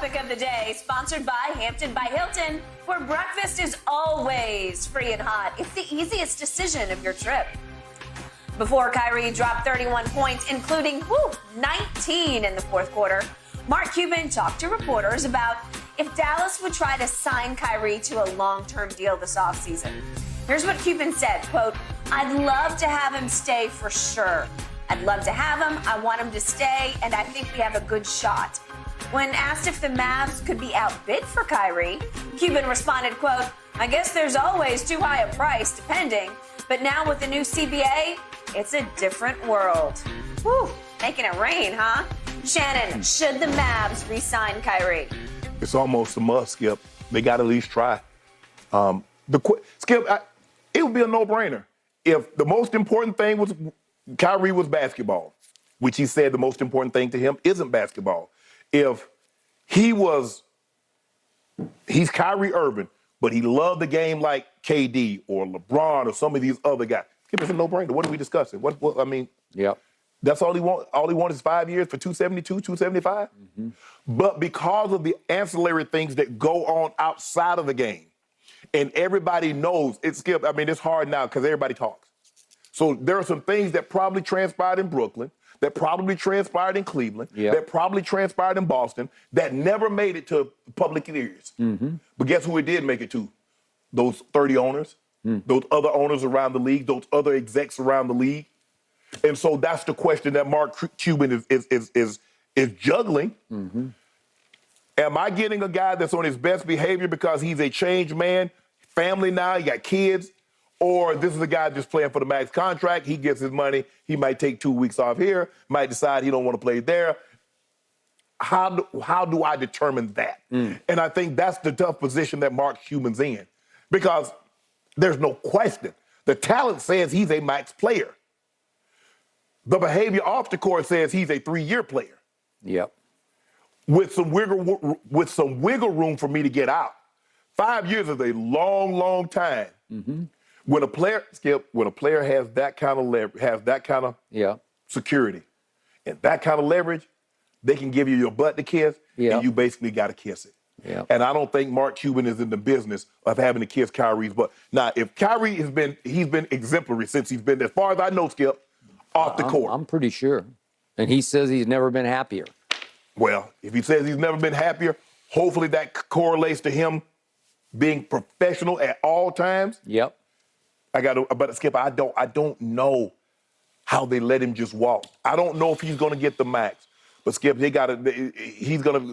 topic of the day, sponsored by Hampton by Hilton, where breakfast is always free and hot. It's the easiest decision of your trip. Before Kyrie dropped 31 points, including 19 in the fourth quarter, Mark Cuban talked to reporters about if Dallas would try to sign Kyrie to a long-term deal this offseason. Here's what Cuban said, quote, "I'd love to have him stay for sure. I'd love to have him. I want him to stay, and I think we have a good shot." When asked if the Mavs could be outbid for Kyrie, Cuban responded, quote, "I guess there's always too high a price, depending. But now with the new CBA, it's a different world." Whew, making it rain, huh? Shannon, should the Mavs re-sign Kyrie? It's almost a must, Skip. They got to at least try. Skip, it would be a no-brainer. If the most important thing was Kyrie was basketball, which he said the most important thing to him isn't basketball. If he's Kyrie Irving, but he loved the game like KD or LeBron or some of these other guys, Skip, it's a no-brainer. What are we discussing? Yep. That's all he wants. All he wants is 5 years for 272, 275. Mm-hmm. But because of the ancillary things that go on outside of the game, and everybody knows it's Skip. I mean, it's hard now because everybody talks. So there are some things that probably transpired in Brooklyn, that probably transpired in Cleveland, that probably transpired in Boston, that never made it to public ears. Mm-hmm. But guess who it did make it to? Those 30 owners, those other owners around the league, those other execs around the league. And so that's the question that Mark Cuban is juggling. Mm-hmm. Am I getting a guy that's on his best behavior because he's a changed man, family now, he got kids, or this is a guy just playing for the max contract, he gets his money, he might take 2 weeks off here, might decide he don't want to play there. How do I determine that? And I think that's the tough position that Mark Cuban's in, because there's no question. The talent says he's a max player. The behavior off the court says he's a 3-year player. Yep. With some wiggle room for me to get out. 5 years is a long, long time. Mm-hmm. When a player, Skip, has that kind of security and that kind of leverage, they can give you your butt to kiss, and you basically got to kiss it. Yep. And I don't think Mark Cuban is in the business of having to kiss Kyrie's butt. Now, if Kyrie he's been exemplary since he's been, as far as I know, Skip, off the court. I'm pretty sure. And he says he's never been happier. Well, if he says he's never been happier, hopefully that correlates to him being professional at all times. Yep. But Skip, I don't know how they let him just walk. I don't know if he's going to get the max. But Skip,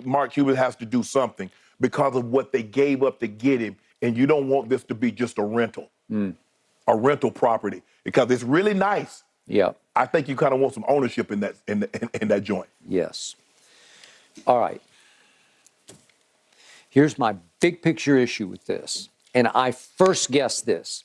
Mark Cuban has to do something because of what they gave up to get him. And you don't want this to be just a rental property, because it's really nice. Yeah. I think you kind of want some ownership in that joint. Yes. All right. Here's my big picture issue with this. And I first guessed this.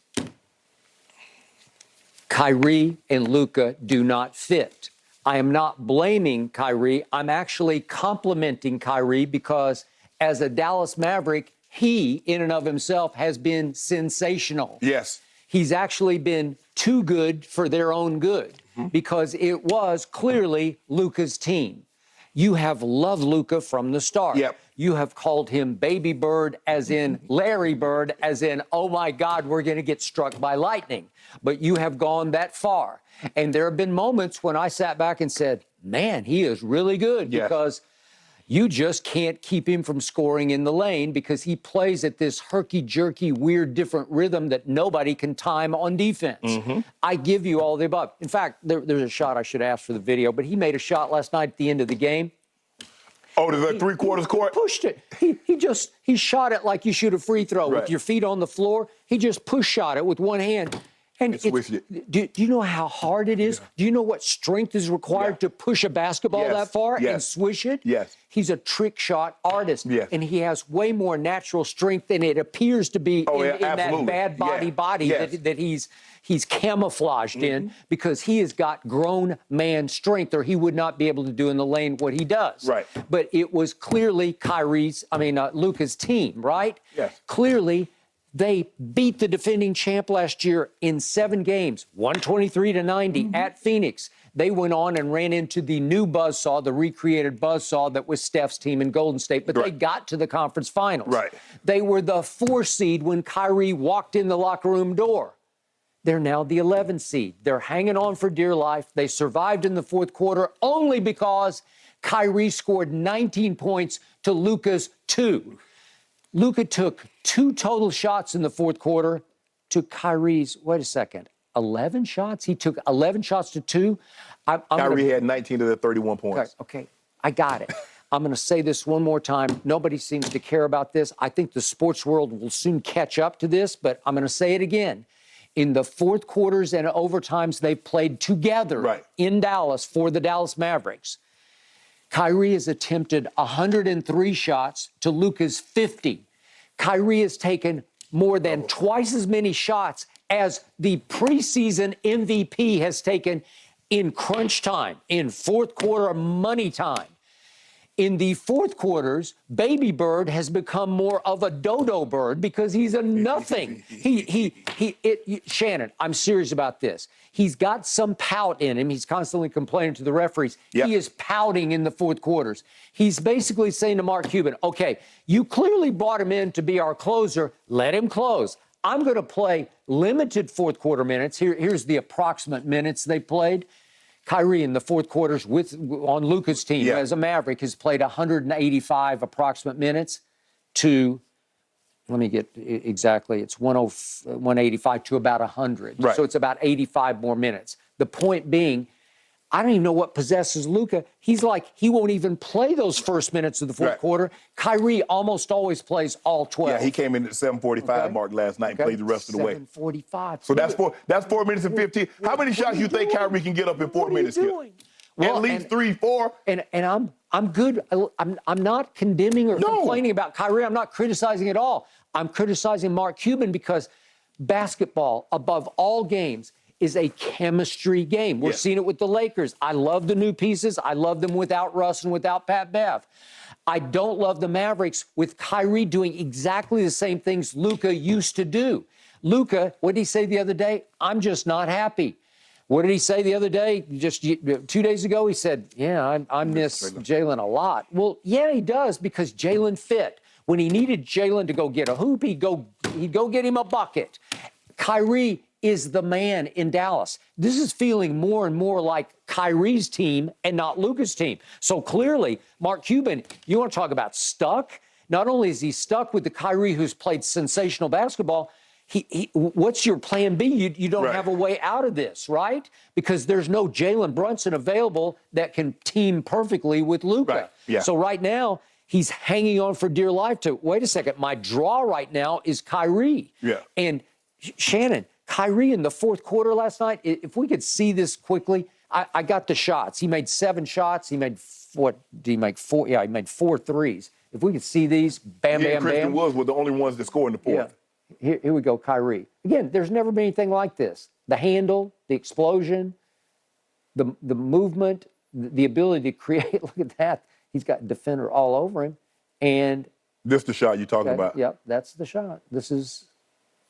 Kyrie and Luka do not fit. I am not blaming Kyrie. I'm actually complimenting Kyrie because as a Dallas Maverick, he, in and of himself, has been sensational. Yes. He's actually been too good for their own good, because it was clearly Luka's team. You have loved Luka from the start. Yep. You have called him Baby Bird, as in Larry Bird, as in, oh my God, we're going to get struck by lightning. But you have gone that far. And there have been moments when I sat back and said, man, he is really good, because you just can't keep him from scoring in the lane, because he plays at this herky-jerky, weird, different rhythm that nobody can time on defense. Mm-hmm. I give you all the above. In fact, there's a shot I should ask for the video, but he made a shot last night at the end of the game. Oh, there's that three-quarters court? He pushed it. He shot it like you shoot a free throw with your feet on the floor. He just push shot it with one hand. And do you know how hard it is? Yeah. Do you know what strength is required to push a basketball that far and swish it? Yes. He's a trick shot artist, and he has way more natural strength than it appears to be in that bad body that he's camouflaged in, because he has got grown man strength, or he would not be able to do in the lane what he does. Right. But it was clearly Luka's team, right? Yes. Clearly, they beat the defending champ last year in 7 games, 123-90 at Phoenix. They went on and ran into the new buzzsaw, the recreated buzzsaw that was Steph's team in Golden State, but they got to the conference finals. Right. They were the 4 seed when Kyrie walked in the locker room door. They're now the 11 seed. They're hanging on for dear life. They survived in the fourth quarter only because Kyrie scored 19 points to Luka's 2. Luka took 2 total shots in the fourth quarter to Kyrie's, wait a second, 11 shots? He took 11 shots to 2? Kyrie had 19 of the 31 points. Okay, I got it. I'm going to say this one more time. Nobody seems to care about this. I think the sports world will soon catch up to this, but I'm going to say it again. In the fourth quarters and overtimes they've played together in Dallas for the Dallas Mavericks, Kyrie has attempted 103 shots to Luka's 50. Kyrie has taken more than twice as many shots as the preseason MVP has taken in crunch time, in fourth quarter money time. In the fourth quarters, Baby Bird has become more of a dodo bird because he's a nothing. Shannon, I'm serious about this. He's got some pout in him. He's constantly complaining to the referees. Yep. He is pouting in the fourth quarters. He's basically saying to Mark Cuban, okay, you clearly brought him in to be our closer. Let him close. I'm going to play limited fourth quarter minutes. Here's the approximate minutes they played. Kyrie in the fourth quarters on Luka's team as a Maverick has played 185 approximate minutes to, let me get exactly, it's 185 to about 100. Right. So it's about 85 more minutes. The point being, I don't even know what possesses Luka. He's like, he won't even play those first minutes of the fourth quarter. Kyrie almost always plays all 12. Yeah, he came in at the 7:45 mark last night and played the rest of the way. 7:45. So that's 4 minutes and 15. How many shots you think Kyrie can get up in 4 minutes? Well, at least 3, 4. And I'm good. I'm not condemning or complaining about Kyrie. I'm not criticizing at all. I'm criticizing Mark Cuban because basketball, above all games, is a chemistry game. We're seeing it with the Lakers. I love the new pieces. I love them without Russ and without Pat Bev. I don't love the Mavericks with Kyrie doing exactly the same things Luka used to do. Luka, what did he say the other day? I'm just not happy. What did he say the other day? Just 2 days ago, he said, yeah, I miss Jalen a lot. Well, yeah, he does because Jalen fit. When he needed Jalen to go get a hoop, he'd go get him a bucket. Kyrie is the man in Dallas. This is feeling more and more like Kyrie's team and not Luka's team. So clearly, Mark Cuban, you want to talk about stuck? Not only is he stuck with the Kyrie who's played sensational basketball, what's your plan B? You don't have a way out of this, right? Because there's no Jalen Brunson available that can team perfectly with Luka. Right. Yeah. So right now, he's hanging on for dear life to, wait a second, my draw right now is Kyrie. Yeah. And Shannon, Kyrie in the fourth quarter last night, if we could see this quickly, I got the shots. He made 7 shots. He made, what, did he make 4? Yeah, he made 4 threes. If we could see these, bam, bam, Christian bam. Woods were the only ones that scored in the fourth. Yeah. Here we go, Kyrie. Again, there's never been anything like this. The handle, the explosion, the movement, the ability to create. Look at that. He's got defender all over him. And this is the shot you're talking about. Yep, that's the shot. This is,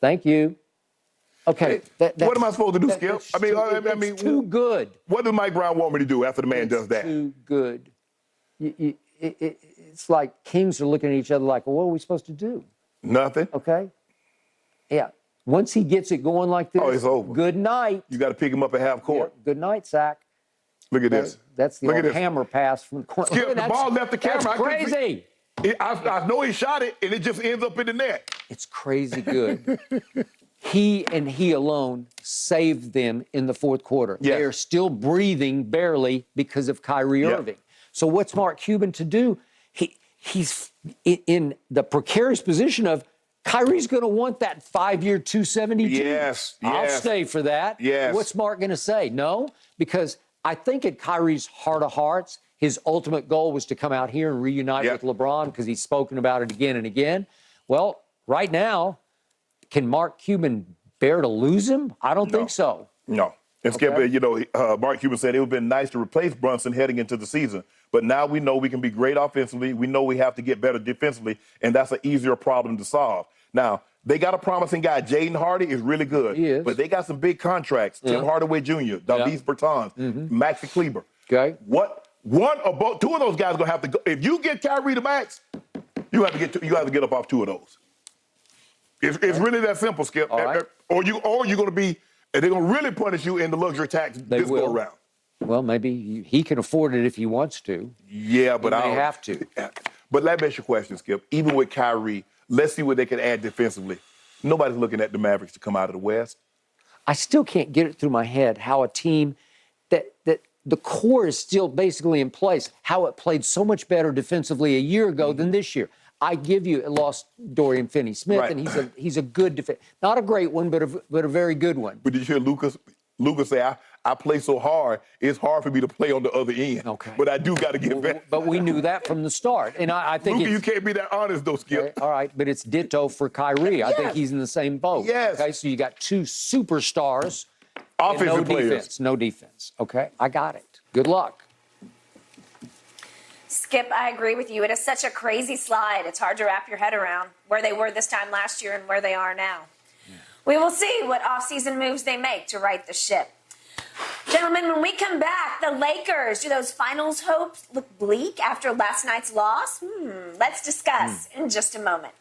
thank you. Okay. What am I supposed to do, Skip? I mean, too good. What does Mike Brown want me to do after the man does that? Too good. It's like kings are looking at each other like, well, what are we supposed to do? Nothing. Okay. Yeah. Once he gets it going like this, it's over. Good night. You got to pick him up at half court. Yeah, good night, Zach. Look at this. That's the old hammer pass from the corner. Skip, the ball left the camera. That's crazy. I know he shot it, and it just ends up in the net. It's crazy good. He and he alone saved them in the fourth quarter. Yes. They are still breathing barely because of Kyrie Irving. So what's Mark Cuban to do? He's in the precarious position of Kyrie's going to want that 5-year 272. Yes. I'll stay for that. Yes. What's Mark going to say? No, because I think at Kyrie's heart of hearts, his ultimate goal was to come out here and reunite with LeBron because he's spoken about it again and again. Well, right now, can Mark Cuban bear to lose him? I don't think so. No. And Skip, Mark Cuban said it would have been nice to replace Brunson heading into the season. But now we know we can be great offensively. We know we have to get better defensively, and that's an easier problem to solve. Now, They got a promising guy. Jaden Hardy is really good. He is. But they got some big contracts. Tim Hardaway Jr., Davis Bertans, Maxi Kleber. Okay. One or both, two of those guys are gonna have to go. If you get Kyrie to max, you have to get up off two of those. It's really that simple, Skip. All right. Or you're gonna be, and they're gonna really punish you in the luxury tax this go around. Well, maybe he can afford it if he wants to. Yeah, but I have to. But let me ask you a question, Skip. Even with Kyrie, let's see what they can add defensively. Nobody's looking at the Mavericks to come out of the West. I still can't get it through my head how a team that the core is still basically in place, how it played so much better defensively a year ago than this year. I give you, it lost Dorian Finney-Smith, Right. and he's a good defense. Not a great one, but a very good one. But did you hear Luka say, I play so hard, it's hard for me to play on the other end. Okay. But I do got to get back. But we knew that from the start. And I think Luka, you can't be that honest, though, Skip. Okay, all right, but it's ditto for Kyrie. I think Yes. he's in the same boat. Yes. Okay, so you got two superstars. Offensive no players. defense. No defense. Okay, I got it. Good luck. Skip, I agree with you. It is such a crazy slide. It's hard to wrap your head around where they were this time last year and where they are now. Yeah. We will see what offseason moves they make to right the ship. Gentlemen, when we come back, the Lakers, do those finals hopes look bleak after last night's loss? Let's discuss in just a moment.